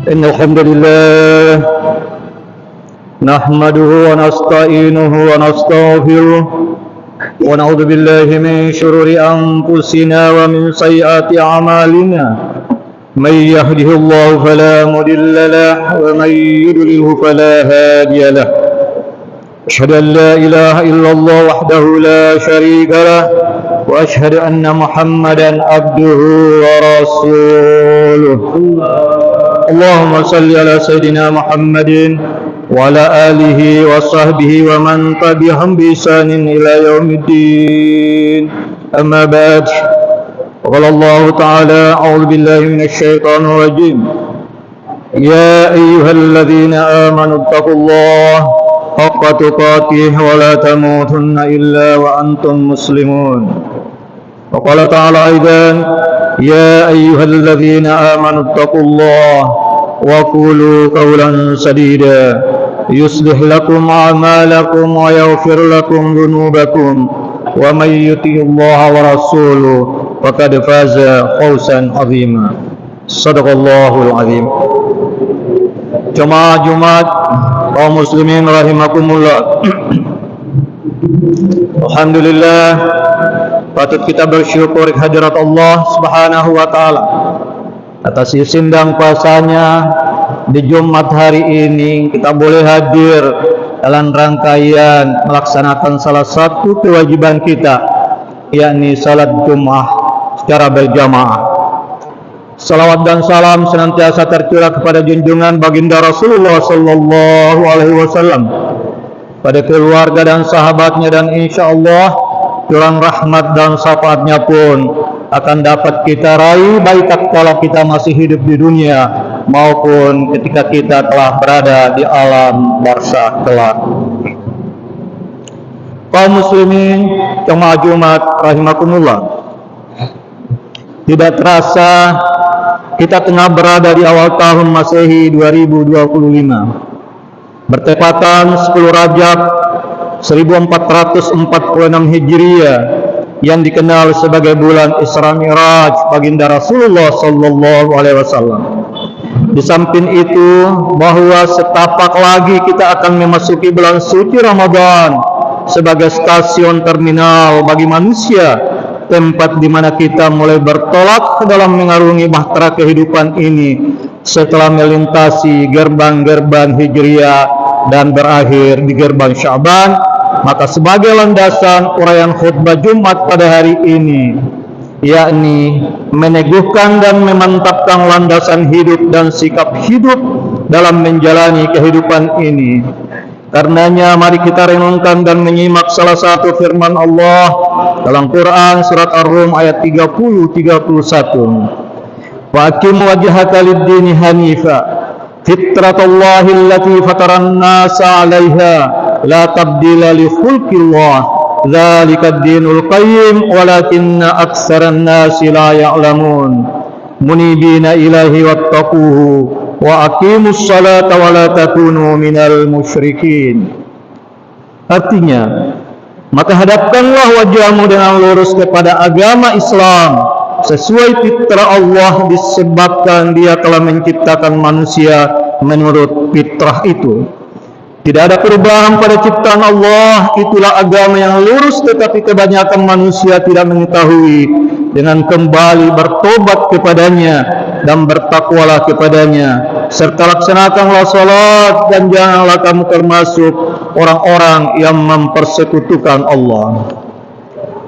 إن الحمد لله نحمده ونستعينه ونستغفره ونعوذ بالله من شرور أنفسنا ومن سيئات أعمالنا من يهده الله فلا مضل له ومن يضلله فلا هادي له أشهد أن لا إله إلا الله وحده لا شريك له وأشهد أن محمدا عبده ورسوله اللهم صل على سيدنا محمد وعلى آله وصحبه ومن تبعهم بإحسان إلى يوم الدين أما بعد قال الله تعالى أعوذ بالله من الشيطان الرجيم يا أيها الذين آمنوا اتقوا الله حق تقاته ولا تموتن إلا وأنتم مسلمون وقال تعالى أيضا يا أيها الذين آمنوا اتقوا الله وقولوا قولا سديدا يصلح لكم أعمالكم ويغفر لكم ذنوبكم ومن يطع الله ورسوله فقد فاز فوزا عظيما صدق الله العظيم. Jemaah Jumat kaum muslimin rahimakumullah. Alhamdulillah, patut kita bersyukur kehadirat Allah Subhanahu wa taala atas izin dan kuasanya di Jumat hari ini kita boleh hadir dalam rangkaian melaksanakan salah satu kewajiban kita, yakni salat Jumat secara berjamaah. Salawat dan salam senantiasa tercurah kepada junjungan baginda Rasulullah sallallahu alaihi wasallam, pada keluarga dan sahabatnya, dan insyaallah curang rahmat dan syafaatnya pun akan dapat kita raih baik tatkala kita masih hidup di dunia maupun ketika kita telah berada di alam barzakh kelak. Kaum muslimin jemaah Jumat rahimakumullah, tidak terasa kita tengah berada di awal tahun Masehi 2025, bertepatan 10 Rajab 1446 Hijriah yang dikenal sebagai bulan Isra Mi'raj baginda Rasulullah sallallahu alaihi wasallam. Di samping itu, bahwa setapak lagi kita akan memasuki bulan suci Ramadan sebagai stasiun terminal bagi manusia, tempat di mana kita mulai bertolak ke dalam mengarungi bahtera kehidupan ini setelah melintasi gerbang-gerbang Hijriah dan berakhir di gerbang Sya'ban. Maka sebagai landasan uraian khutbah Jumat pada hari ini, yakni meneguhkan dan memantapkan landasan hidup dan sikap hidup dalam menjalani kehidupan ini. Karenanya mari kita renungkan dan menyimak salah satu firman Allah dalam Quran surat Ar-Rum ayat 30-31. Wa aqim wajhaka lid-dini hanifa fitratallahi allati fataran nasa 'alaiha la tabdila li khulqillah dzalika ad-dinul qayyim walakinna aktsaran nasi la ya'lamun munibina ilaihi wattaquhu wa aqimus salata wa la takunu minal musyrikin. Artinya, maka hadapkanlah wajahmu dengan lurus kepada agama Islam sesuai fitrah Allah, disebabkan Dia telah menciptakan manusia menurut fitrah itu. Tidak ada perubahan pada ciptaan Allah, itulah agama yang lurus, tetapi kebanyakan manusia tidak mengetahui. Dengan kembali bertobat kepadanya dan bertakwalah kepadanya, serta laksanakanlah salat, dan janganlah kamu termasuk orang-orang yang mempersekutukan Allah.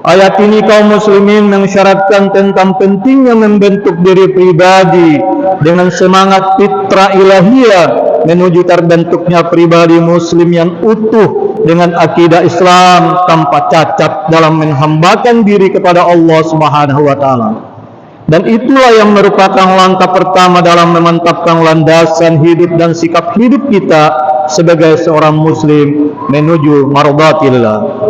Ayat ini kaum muslimin mengisyaratkan tentang pentingnya membentuk diri pribadi dengan semangat fitrah ilahiyah menuju terbentuknya pribadi muslim yang utuh dengan akidah Islam tanpa cacat dalam menghambakan diri kepada Allah Subhanahu wa taala. Dan itulah yang merupakan langkah pertama dalam memantapkan landasan hidup dan sikap hidup kita sebagai seorang muslim menuju mardhatillah.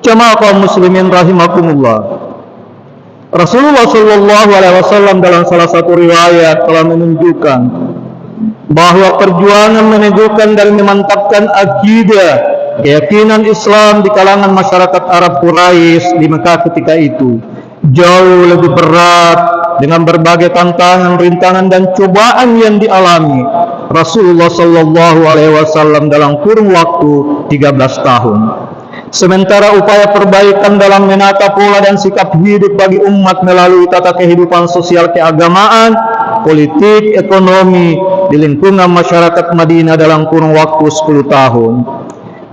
Jemaah kaum muslimin rahimakumullah, Rasulullah sallallahu alaihi wasallam dalam salah satu riwayat telah menunjukkan bahwa perjuangan meneguhkan dan memantapkan akidah keyakinan Islam di kalangan masyarakat Arab Quraisy di Mekah ketika itu jauh lebih berat dengan berbagai tantangan, rintangan dan cobaan yang dialami Rasulullah Shallallahu Alaihi Wasallam dalam kurun waktu 13 tahun. Sementara upaya perbaikan dalam menata pola dan sikap hidup bagi umat melalui tata kehidupan sosial keagamaan, politik, ekonomi di lingkungan masyarakat Madinah dalam kurun waktu 10 tahun.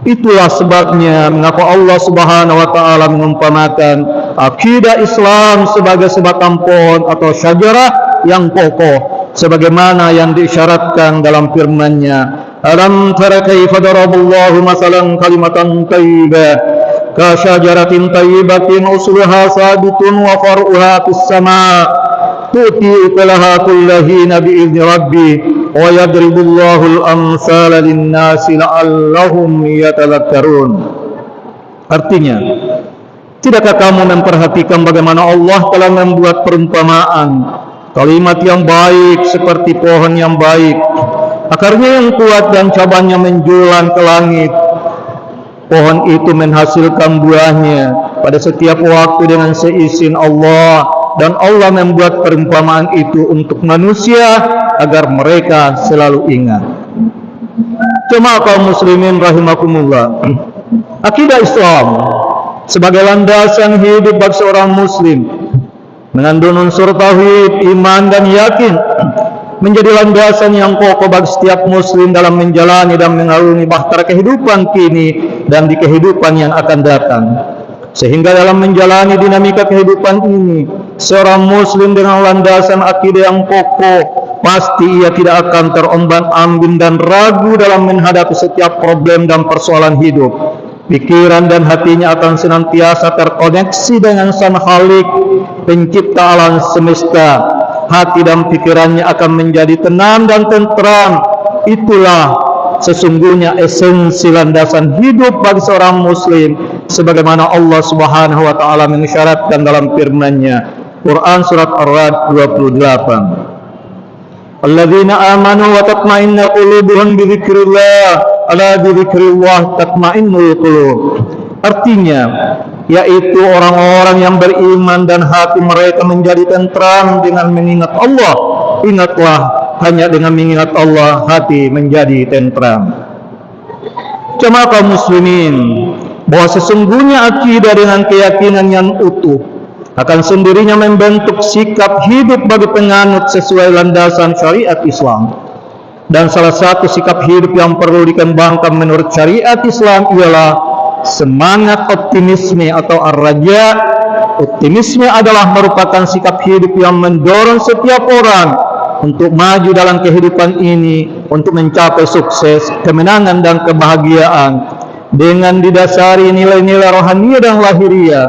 Itulah sebabnya mengapa Allah Subhanahu wa taala mengumpamakan akidah Islam sebagai sebatang pohon atau syajarah yang kokoh sebagaimana yang diisyaratkan dalam firman-Nya, alam tara kaifa daraballahu masalan kalimatan thayyibah ka syajaratin thayyibatin usluha sabitun wa far'uha fis sama' tu'ti ukulaha kullahina bi'izni rabbi wa yadribullahu al-amsala lin-nasi la'allahum yatadhakkarun. Artinya, tidakkah kamu memperhatikan bagaimana Allah telah membuat perumpamaan kalimat yang baik seperti pohon yang baik, akarnya yang kuat dan cabangnya menjulang ke langit. Pohon itu menghasilkan buahnya pada setiap waktu dengan seizin Allah, dan Allah membuat perumpamaan itu untuk manusia agar mereka selalu ingat. Jemaah kaum muslimin rahimakumullah, akidah Islam sebagai landasan hidup bagi seorang muslim mengandung unsur tauhid, iman dan yakin, menjadi landasan yang kokoh bagi setiap muslim dalam menjalani dan mengarungi bahtera kehidupan kini dan di kehidupan yang akan datang. Sehingga dalam menjalani dinamika kehidupan ini, seorang muslim dengan landasan akidah yang kokoh, pasti ia tidak akan terombang-ambing dan ragu dalam menghadapi setiap problem dan persoalan hidup. Pikiran dan hatinya akan senantiasa terkoneksi dengan Sang Khalik, pencipta alam semesta. Hati dan pikirannya akan menjadi tenang dan tentram. Itulah sesungguhnya esensi landasan hidup bagi seorang muslim, sebagaimana Allah Subhanahu wa taala mengisyaratkan dalam firman-Nya, Quran surat Ar-Ra'd 28. Alladzina amanu wa tatma'innu qulubuhum bi dzikrillah, ala bi dzikrillah tatma'innul qulub. Artinya, yaitu orang-orang yang beriman dan hati mereka menjadi tentram dengan mengingat Allah. Ingatlah, hanya dengan mengingat Allah hati menjadi tentram. Jemaah kaum muslimin, bahwa sesungguhnya akidah dengan keyakinan yang utuh akan sendirinya membentuk sikap hidup bagi penganut sesuai landasan syariat Islam. Dan salah satu sikap hidup yang perlu dikembangkan menurut syariat Islam ialah semangat optimisme atau ar-raja. Optimisme adalah merupakan sikap hidup yang mendorong setiap orang untuk maju dalam kehidupan ini, untuk mencapai sukses, kemenangan dan kebahagiaan dengan didasari nilai-nilai rohani dan lahiriah.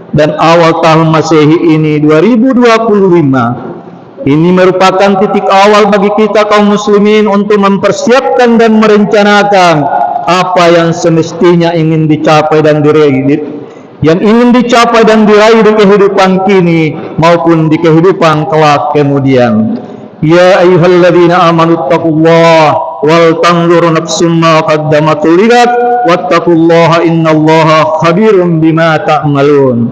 Dan awal tahun Masehi ini 2025 ini merupakan titik awal bagi kita kaum muslimin untuk mempersiapkan dan merencanakan apa yang semestinya ingin dicapai dan diraih, di kehidupan kini maupun di kehidupan kelak kemudian. Ya ayyuhalladzina amanu taqullaha wal tanzur nafsum ma qaddamat ligat wattaqullaha innallaha khabirum bima ta'malun.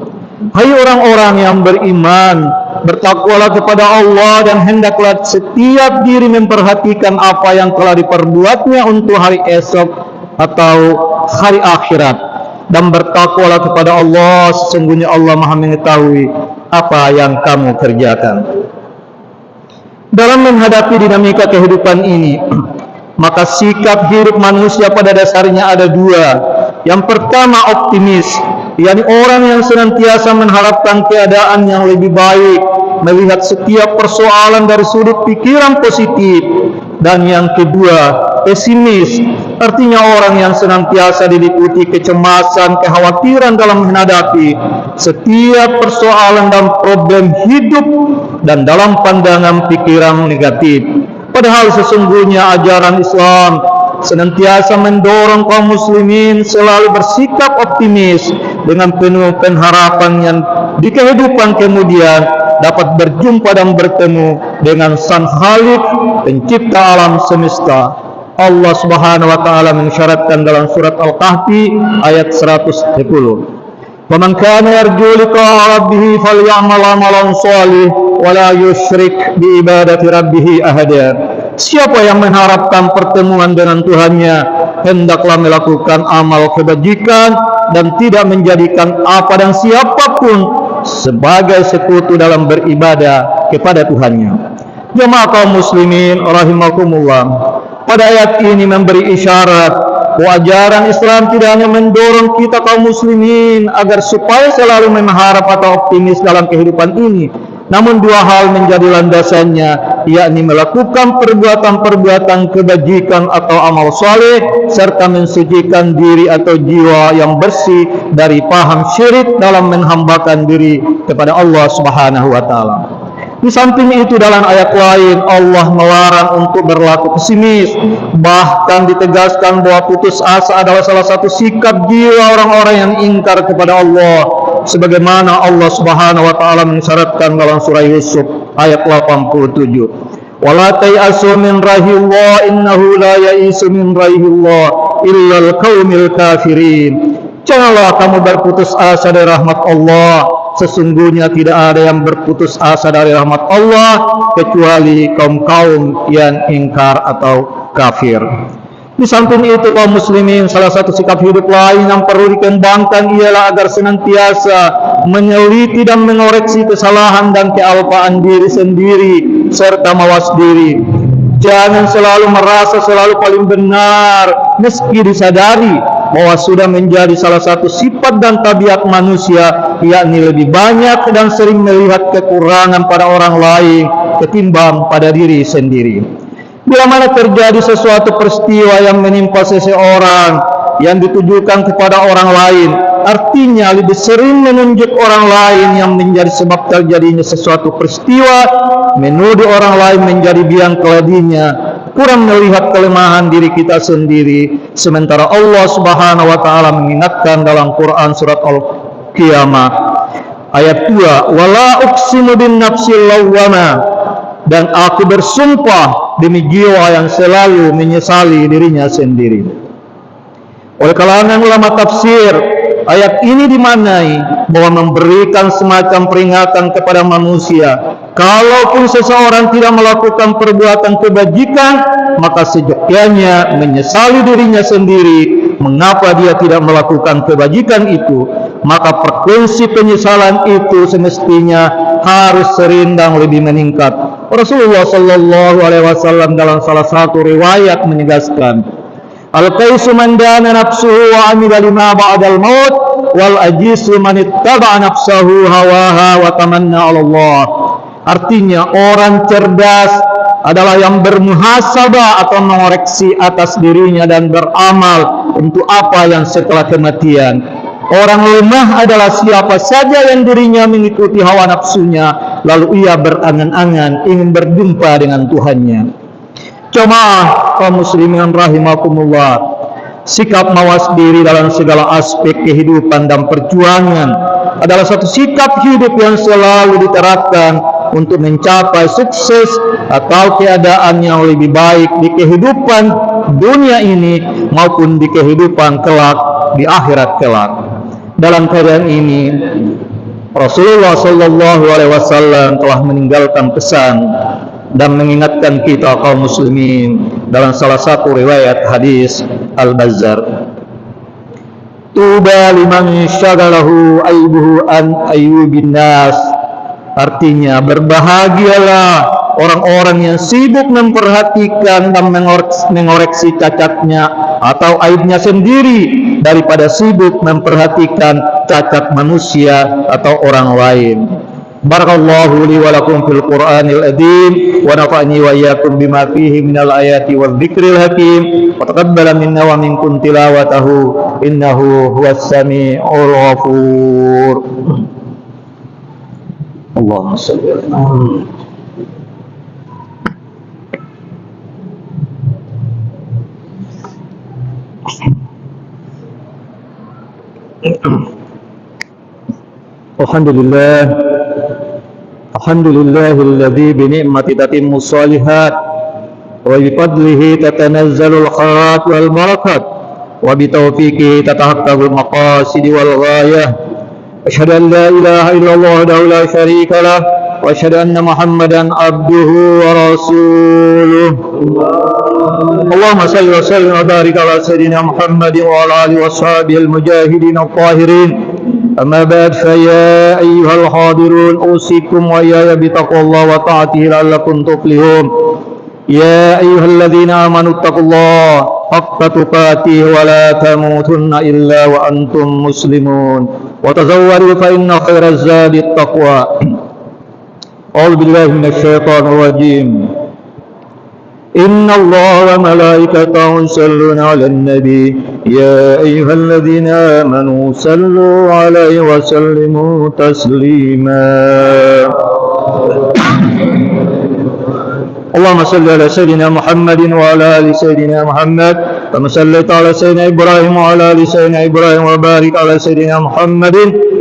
Hai orang-orang yang beriman, bertakwalah kepada Allah dan hendaklah setiap diri memperhatikan apa yang telah diperbuatnya untuk hari esok atau hari akhirat, dan bertakwalah kepada Allah, sesungguhnya Allah Maha mengetahui apa yang kamu kerjakan. Dalam menghadapi dinamika kehidupan ini, maka sikap hidup manusia pada dasarnya ada dua. Yang pertama optimis, yakni orang yang senantiasa mengharapkan keadaan yang lebih baik, melihat setiap persoalan dari sudut pikiran positif. Dan yang kedua pesimis, artinya orang yang senantiasa diliputi kecemasan, kekhawatiran dalam menghadapi setiap persoalan dan problem hidup dan dalam pandangan pikiran negatif. Padahal sesungguhnya ajaran Islam senantiasa mendorong kaum muslimin selalu bersikap optimis dengan penuh pengharapan yang di kehidupan kemudian dapat berjumpa dan bertemu dengan Sang Khalik, pencipta alam semesta. Allah Subhanahu wa taala mengisyaratkan dalam surat Al-Kahfi ayat 110. ومن كان يرجو لقاء ربه فليعمل عملا صالحا ولا يشرك بعبادة ربه أحدا. Siapa yang mengharapkan pertemuan dengan Tuhannya, hendaklah melakukan amal kebajikan dan tidak menjadikan apa dan siapapun sebagai sekutu dalam beribadah kepada Tuhannya. Jemaah kaum muslimin rahimakumullah, pada ayat ini memberi isyarat ajaran Islam tidak hanya mendorong kita kaum muslimin agar supaya selalu mengharap atau optimis dalam kehidupan ini, namun dua hal menjadi landasannya, yakni melakukan perbuatan-perbuatan kebajikan atau amal saleh serta mensucikan diri atau jiwa yang bersih dari paham syirik dalam menghambakan diri kepada Allah Subhanahu wa taala. Di samping itu dalam ayat lain Allah melarang untuk berlaku pesimis, bahkan ditegaskan bahwa putus asa adalah salah satu sikap jiwa orang-orang yang ingkar kepada Allah, sebagaimana Allah Subhanahu wa taala mensyaratkan dalam surah Yusuf ayat 87. Wala tayasu min rahillah innahu la yaisu min rahillah illa al-qaumil kafirin. Janganlah kamu berputus asa dari rahmat Allah. Sesungguhnya tidak ada yang berputus asa dari rahmat Allah kecuali kaum-kaum yang ingkar atau kafir. Di samping itu kaum muslimin, salah satu sikap hidup lain yang perlu dikembangkan ialah agar senantiasa meneliti dan mengoreksi kesalahan dan kealpaan diri sendiri serta mawas diri. Jangan selalu merasa selalu paling benar meski disadari bahwa sudah menjadi salah satu sifat dan tabiat manusia, yakni lebih banyak dan sering melihat kekurangan pada orang lain ketimbang pada diri sendiri. Bila mana terjadi sesuatu peristiwa yang menimpa seseorang yang ditujukan kepada orang lain, artinya lebih sering menunjuk orang lain yang menjadi sebab terjadinya sesuatu peristiwa, menuduh orang lain menjadi biang keladinya, kurang melihat kelemahan diri kita sendiri. Sementara Allah Subhanahu wa taala mengingatkan dalam Quran surat Al-Qiyamah ayat 2, wala uqsimu bin nafsil lawwama, dan aku bersumpah demi jiwa yang selalu menyesali dirinya sendiri. Oleh kalangan ulama tafsir, ayat ini dimaknai bahwa memberikan semacam peringatan kepada manusia, kalaupun seseorang tidak melakukan perbuatan kebajikan, maka sejatinya menyesali dirinya sendiri mengapa dia tidak melakukan kebajikan itu. Maka frekuensi penyesalan itu semestinya harus sering dan lebih meningkat. Rasulullah sallallahu alaihi wasallam dalam salah satu riwayat menegaskan, al-qaisu man dana nafsuhu wa amila lima ba'dal maut wal ajisu man ittaba'a nafsahu hawaha wa tamanna 'ala Allah. Artinya orang cerdas adalah yang bermuhasabah atau mengoreksi atas dirinya dan beramal untuk apa yang setelah kematian. Orang lemah adalah siapa saja yang dirinya mengikuti hawa nafsunya, lalu ia berangan-angan ingin berjumpa dengan Tuhannya. Jemaah kaum muslimin rahimakumullah, sikap mawas diri dalam segala aspek kehidupan dan perjuangan adalah satu sikap hidup yang selalu diterapkan untuk mencapai sukses atau keadaan yang lebih baik di kehidupan dunia ini maupun di kehidupan kelak di akhirat kelak. Dalam keadaan ini Rasulullah sallallahu alaihi wasallam telah meninggalkan pesan dan mengingatkan kita kaum muslimin dalam salah satu riwayat hadis Al-Bazzar, tuba liman syagalahu aibuhu an ayyubin nas. Artinya berbahagialah orang-orang yang sibuk memperhatikan dan mengoreksi cacatnya atau aibnya sendiri daripada sibuk memperhatikan cacat manusia atau orang lain. Barakallahu li wa lakum fil Qur'anil azim wa nafa'ni wa iyyakum bima fihi minal ayati wadh dzikril hakim wa taqabbala minna wa minkum tilawatahu innahu huwas samiul ghafur. Allahumma shalli ala Muhammad. Alhamdulillah, alhamdulillahilladzi bi ni'mati tatimmu shalihat wa bi fadlihi tatanazzalul khairat wal barakat wa bi taufiqihi tatahaqqaqul maqasid wal ghayah أشهد أن لا إله إلا الله وحده لا شريك له وأشهد أن محمدا عبده ورسوله اللهم صل وسلم وبارك على سيدنا محمد وعلى آله وأصحابه المجاهدين الطاهرين أما بعد فيا أيها الحاضرون أوصيكم وإياي بتقوى الله وطاعته لعلكم تفلحون يا أيها الذين آمنوا اتقوا الله حق تقاته ولا تموتن إلا وأنتم مسلمون وتزودوا فإن خير الزاد التقوى أعوذ بالله من الشيطان الرجيم إن الله وملائكته يصلون على النبي يا أيها الذين آمنوا صلوا عليه وسلموا تسليما اللهم صل على سيدنا محمد وعلى آل سيدنا محمد كما صليت على سيدنا إبراهيم وعلى آل سيدنا إبراهيم وبارك على سيدنا محمد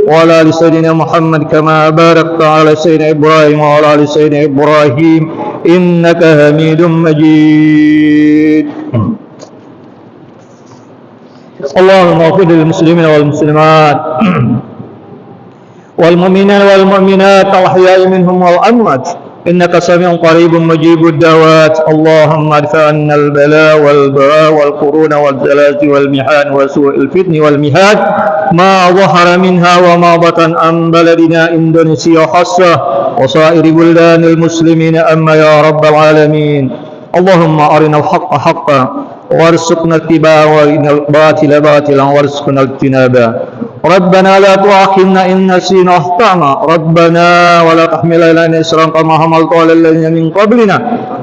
وعلى آل سيدنا محمد كما باركت على سيدنا إبراهيم وعلى آل سيدنا إبراهيم إنك حميد مجيد اللهم اغفر للمسلمين والمسلمات والمؤمنين والمؤمنات الأحياء منهم والأموات إنك سميع قريب مجيب الدعوات اللهم ادفع عنا البلاء والبلاء والقرون والزلازل والمحن وسوء الفتن والمهاد ما ظهر منها وما بطن عن بلدنا إندونيسيا خاصة وسائر بلدان المسلمين أما يا رب العالمين اللهم أرنا الحق حقا وارزقنا اتباعه وارنا الباطل باطلا وارزقنا اجتنابه ربنا لا تؤاخذنا إن نسينا أخطأنا ربنا ولا تحمل علينا إصرا كما حملت على الذين من قبلنا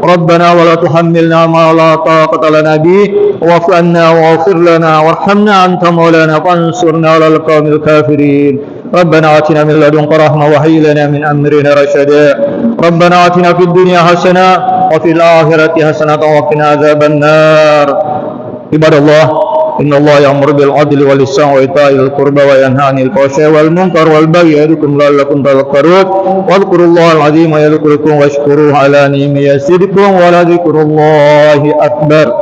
ربنا ولا تحملنا ما لا طاقة لنا به واعف عنا واغفر لنا وارحمنا أنت مولانا فانصرنا على القوم الكافرين ربنا آتنا من لدنك رحمة وهيئ لنا من أمرنا رشدا ربنا آتنا في الدنيا حسنة وفي الآخرة حسنة وقنا عذاب النار عباد الله إن الله يأمر بالعدل والإحسان وإيتاء ذي القربى وينهى عن الفحشاء والمنكر والبغي يعظكم لعلكم تذكرون واذكروا الله العظيم يذكركم واشكروه على نعمه يزدكم ولذكر الله أكبر